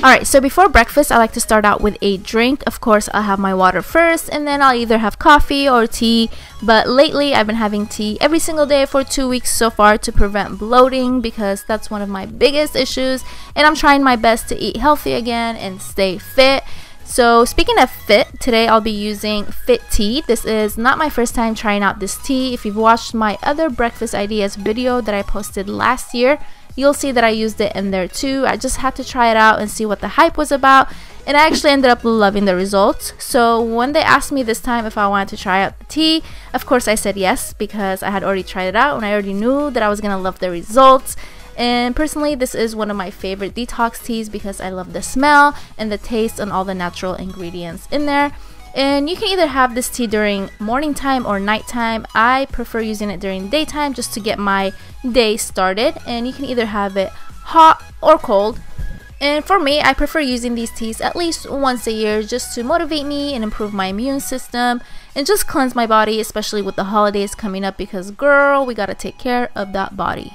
Alright, so before breakfast, I like to start out with a drink. Of course, I'll have my water first, and then I'll either have coffee or tea. But lately, I've been having tea every single day for 2 weeks so far to prevent bloating, because that's one of my biggest issues. And I'm trying my best to eat healthy again and stay fit. So speaking of fit, today I'll be using Fit Tea. This is not my first time trying out this tea. If you've watched my other breakfast ideas video that I posted last year, you'll see that I used it in there too. I just had to try it out and see what the hype was about, and I actually ended up loving the results. So when they asked me this time if I wanted to try out the tea, of course I said yes, because I had already tried it out and I already knew that I was gonna love the results. And personally, this is one of my favorite detox teas because I love the smell and the taste and all the natural ingredients in there. And you can either have this tea during morning time or nighttime. I prefer using it during daytime just to get my day started. And you can either have it hot or cold. And for me, I prefer using these teas at least once a year just to motivate me and improve my immune system and just cleanse my body, especially with the holidays coming up, because girl, we gotta take care of that body.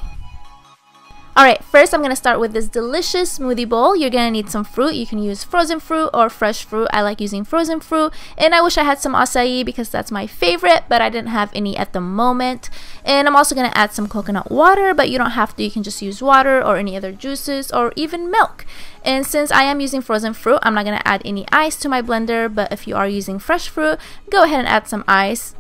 Alright, first I'm going to start with this delicious smoothie bowl. You're going to need some fruit. You can use frozen fruit or fresh fruit. I like using frozen fruit, and I wish I had some acai because that's my favorite, but I didn't have any at the moment. And I'm also going to add some coconut water, but you don't have to. You can just use water or any other juices or even milk. And since I am using frozen fruit, I'm not going to add any ice to my blender, but if you are using fresh fruit, go ahead and add some ice.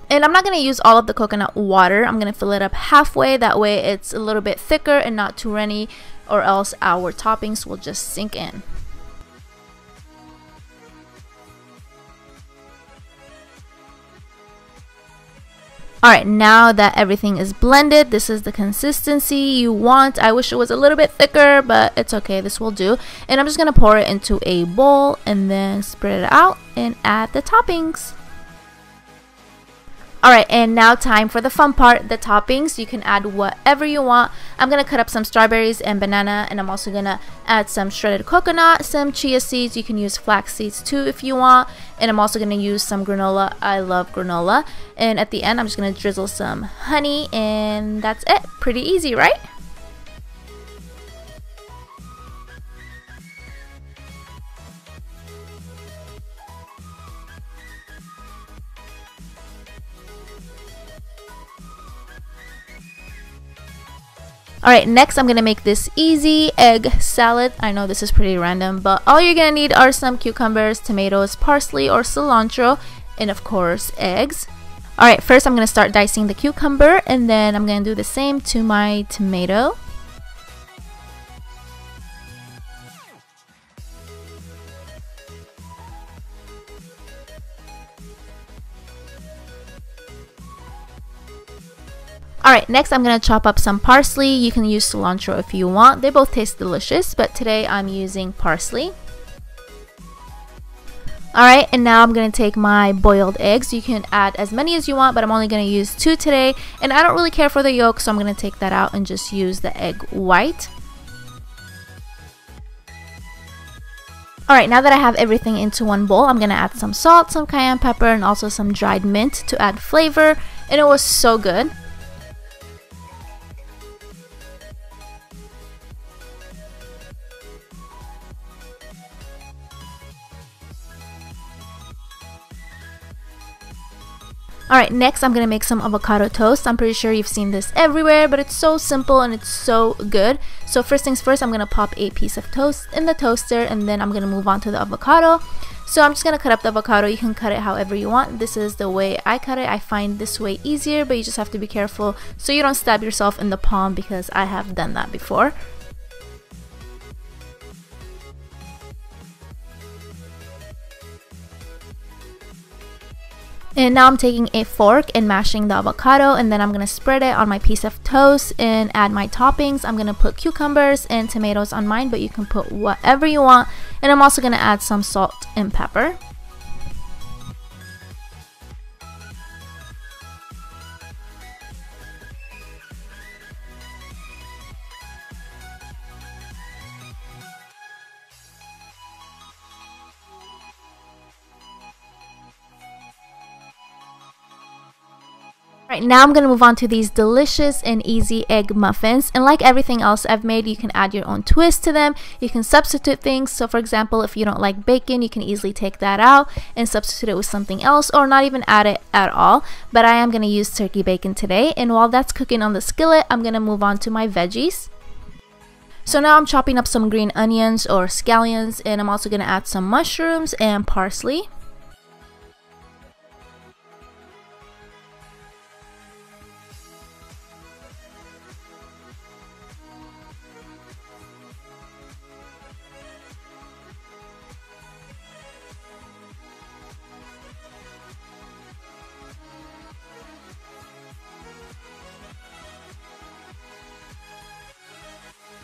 And I'm not going to use all of the coconut water. I'm going to fill it up halfway. That way it's a little bit thicker and not too runny, or else our toppings will just sink in. Alright, now that everything is blended, this is the consistency you want. I wish it was a little bit thicker, but it's okay. This will do. And I'm just going to pour it into a bowl and then spread it out and add the toppings. Alright, and now time for the fun part, the toppings. You can add whatever you want. I'm going to cut up some strawberries and banana, and I'm also going to add some shredded coconut, some chia seeds. You can use flax seeds too if you want. And I'm also going to use some granola. I love granola. And at the end, I'm just going to drizzle some honey, and that's it. Pretty easy, right? Alright, next I'm going to make this easy egg salad. I know this is pretty random, but all you're going to need are some cucumbers, tomatoes, parsley or cilantro, and of course eggs. Alright, first I'm going to start dicing the cucumber, and then I'm going to do the same to my tomato. Alright, next I'm going to chop up some parsley. You can use cilantro if you want. They both taste delicious, but today I'm using parsley. Alright, and now I'm going to take my boiled eggs. You can add as many as you want, but I'm only going to use 2 today. And I don't really care for the yolk, so I'm going to take that out and just use the egg white. Alright, now that I have everything into one bowl, I'm going to add some salt, some cayenne pepper, and also some dried mint to add flavor. And it was so good. Alright, next I'm going to make some avocado toast. I'm pretty sure you've seen this everywhere, but it's so simple and it's so good. So first things first, I'm going to pop a piece of toast in the toaster, and then I'm going to move on to the avocado. So I'm just going to cut up the avocado. You can cut it however you want. This is the way I cut it. I find this way easier, but you just have to be careful so you don't stab yourself in the palm, because I have done that before. And now I'm taking a fork and mashing the avocado, and then I'm going to spread it on my piece of toast and add my toppings. I'm going to put cucumbers and tomatoes on mine, but you can put whatever you want. And I'm also going to add some salt and pepper. Alright, now I'm going to move on to these delicious and easy egg muffins. And like everything else I've made, you can add your own twist to them. You can substitute things. So for example, if you don't like bacon, you can easily take that out and substitute it with something else, or not even add it at all. But I am going to use turkey bacon today. And while that's cooking on the skillet, I'm going to move on to my veggies. So now I'm chopping up some green onions or scallions, and I'm also going to add some mushrooms and parsley.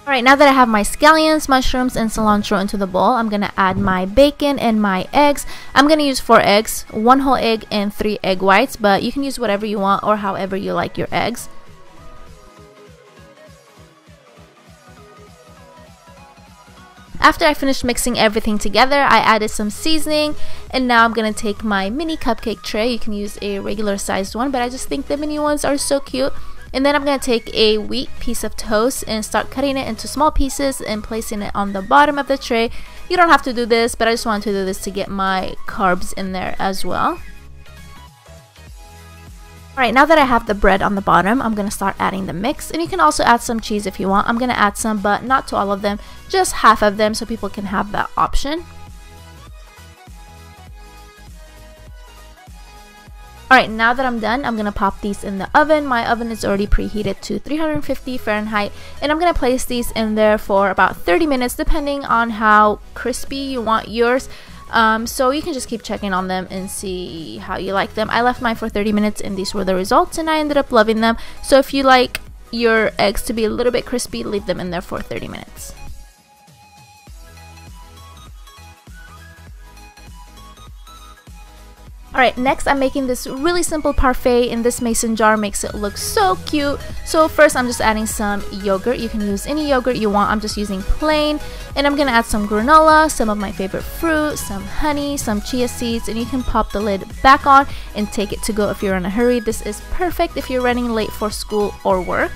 Alright, now that I have my scallions, mushrooms, and cilantro into the bowl, I'm going to add my bacon and my eggs. I'm going to use 4 eggs, 1 whole egg, and 3 egg whites, but you can use whatever you want or however you like your eggs. After I finished mixing everything together, I added some seasoning, and now I'm going to take my mini cupcake tray. You can use a regular sized one, but I just think the mini ones are so cute. And then I'm going to take a wheat piece of toast and start cutting it into small pieces and placing it on the bottom of the tray. You don't have to do this, but I just wanted to do this to get my carbs in there as well. Alright, now that I have the bread on the bottom, I'm going to start adding the mix. And you can also add some cheese if you want. I'm going to add some, but not to all of them, just half of them so people can have that option. Alright, now that I'm done, I'm going to pop these in the oven. My oven is already preheated to 350 Fahrenheit, and I'm going to place these in there for about 30 minutes depending on how crispy you want yours. So you can just keep checking on them and see how you like them. I left mine for 30 minutes and these were the results, and I ended up loving them. So if you like your eggs to be a little bit crispy, leave them in there for 30 minutes. Alright, next I'm making this really simple parfait in this mason jar. Makes it look so cute. So first I'm just adding some yogurt. You can use any yogurt you want. I'm just using plain. And I'm going to add some granola, some of my favorite fruit, some honey, some chia seeds, and you can pop the lid back on and take it to go if you're in a hurry. This is perfect if you're running late for school or work.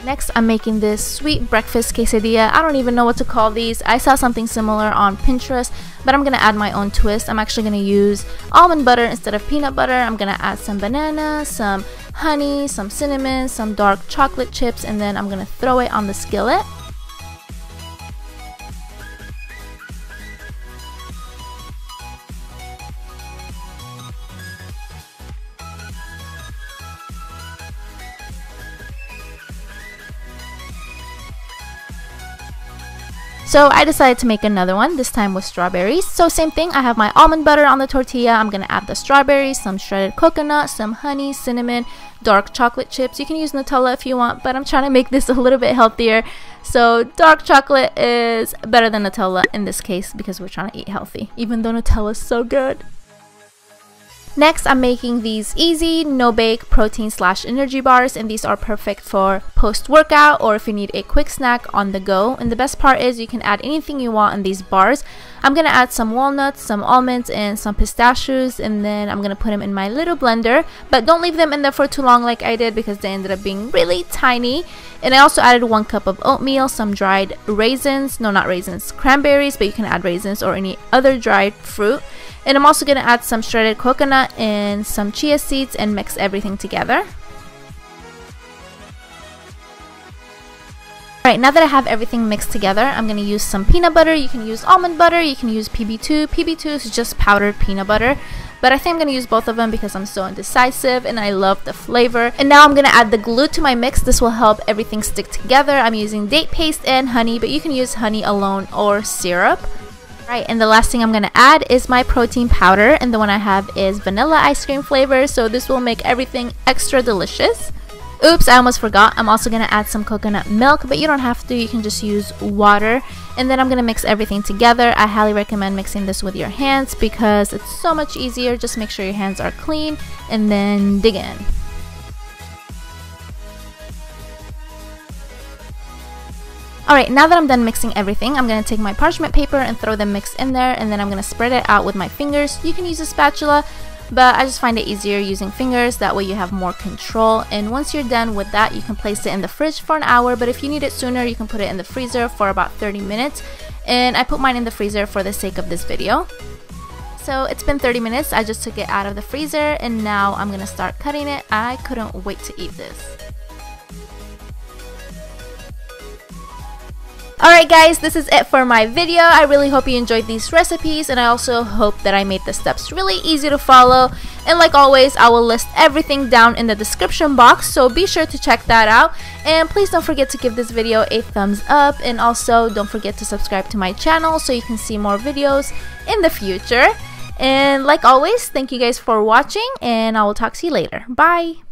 Next, I'm making this sweet breakfast quesadilla. I don't even know what to call these. I saw something similar on Pinterest, but I'm going to add my own twist. I'm actually going to use almond butter instead of peanut butter. I'm going to add some banana, some honey, some cinnamon, some dark chocolate chips, and then I'm going to throw it on the skillet. So I decided to make another one, this time with strawberries. So same thing, I have my almond butter on the tortilla. I'm going to add the strawberries, some shredded coconut, some honey, cinnamon, dark chocolate chips. You can use Nutella if you want, but I'm trying to make this a little bit healthier. So dark chocolate is better than Nutella in this case because we're trying to eat healthy, even though Nutella is so good. Next, I'm making these easy, no-bake protein/energy bars, and these are perfect for post-workout or if you need a quick snack on the go. And the best part is you can add anything you want in these bars. I'm going to add some walnuts, some almonds, and some pistachios, and then I'm going to put them in my little blender. But don't leave them in there for too long like I did because they ended up being really tiny. And I also added 1 cup of oatmeal, some dried raisins, no, not raisins, cranberries, but you can add raisins or any other dried fruit. And I'm also going to add some shredded coconut and some chia seeds and mix everything together. Alright, now that I have everything mixed together, I'm going to use some peanut butter. You can use almond butter, you can use PB2. PB2 is just powdered peanut butter. But I think I'm going to use both of them because I'm so indecisive and I love the flavor. And now I'm going to add the glue to my mix. This will help everything stick together. I'm using date paste and honey, but you can use honey alone or syrup. Right, and the last thing I'm going to add is my protein powder, and the one I have is vanilla ice cream flavor, so this will make everything extra delicious. Oops, I almost forgot. I'm also going to add some coconut milk, but you don't have to. You can just use water. And then I'm going to mix everything together. I highly recommend mixing this with your hands because it's so much easier. Just make sure your hands are clean and then dig in. Alright, now that I'm done mixing everything, I'm going to take my parchment paper and throw the mix in there, and then I'm going to spread it out with my fingers. You can use a spatula, but I just find it easier using fingers. That way you have more control. And once you're done with that, you can place it in the fridge for an hour, but if you need it sooner, you can put it in the freezer for about 30 minutes. And I put mine in the freezer for the sake of this video. So it's been 30 minutes. I just took it out of the freezer, and now I'm going to start cutting it. I couldn't wait to eat this. Alright guys, this is it for my video. I really hope you enjoyed these recipes, and I also hope that I made the steps really easy to follow. And like always, I will list everything down in the description box, so be sure to check that out. And please don't forget to give this video a thumbs up, and also don't forget to subscribe to my channel so you can see more videos in the future. And like always, thank you guys for watching, and I will talk to you later. Bye!